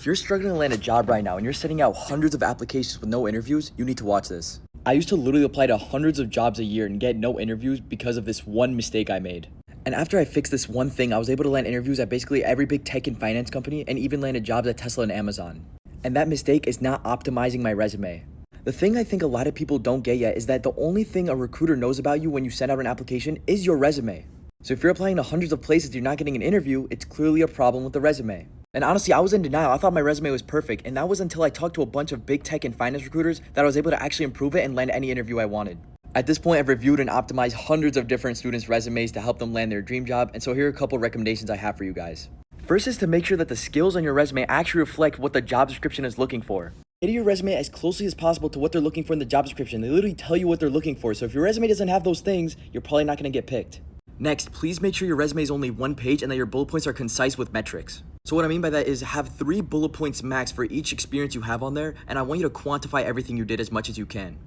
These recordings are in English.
If you're struggling to land a job right now and you're sending out hundreds of applications with no interviews, you need to watch this. I used to literally apply to hundreds of jobs a year and get no interviews because of this one mistake I made. And after I fixed this one thing, I was able to land interviews at basically every big tech and finance company and even landed jobs at Tesla and Amazon. And that mistake is not optimizing my resume. The thing I think a lot of people don't get yet is that the only thing a recruiter knows about you when you send out an application is your resume. So if you're applying to hundreds of places and you're not getting an interview, it's clearly a problem with the resume. And honestly, I was in denial. I thought my resume was perfect, and that was until I talked to a bunch of big tech and finance recruiters that I was able to actually improve it and land any interview I wanted. At this point, I've reviewed and optimized hundreds of different students' resumes to help them land their dream job, and so here are a couple recommendations I have for you guys. First is to make sure that the skills on your resume actually reflect what the job description is looking for. Edit your resume as closely as possible to what they're looking for in the job description. They literally tell you what they're looking for, so if your resume doesn't have those things, you're probably not going to get picked. Next, please make sure your resume is only one page and that your bullet points are concise with metrics. So what I mean by that is have 3 bullet points max for each experience you have on there, and I want you to quantify everything you did as much as you can.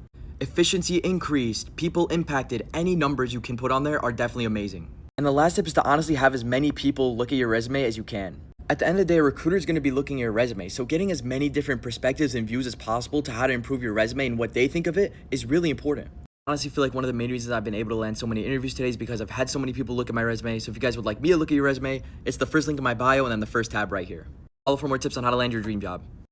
Efficiency increased, people impacted, any numbers you can put on there are definitely amazing. And the last tip is to honestly have as many people look at your resume as you can. At the end of the day, a recruiter is going to be looking at your resume, so getting as many different perspectives and views as possible to how to improve your resume and what they think of it is really important. I honestly feel like one of the main reasons I've been able to land so many interviews today is because I've had so many people look at my resume. So if you guys would like me to look at your resume, it's the first link in my bio and then the first tab right here. Follow for more tips on how to land your dream job.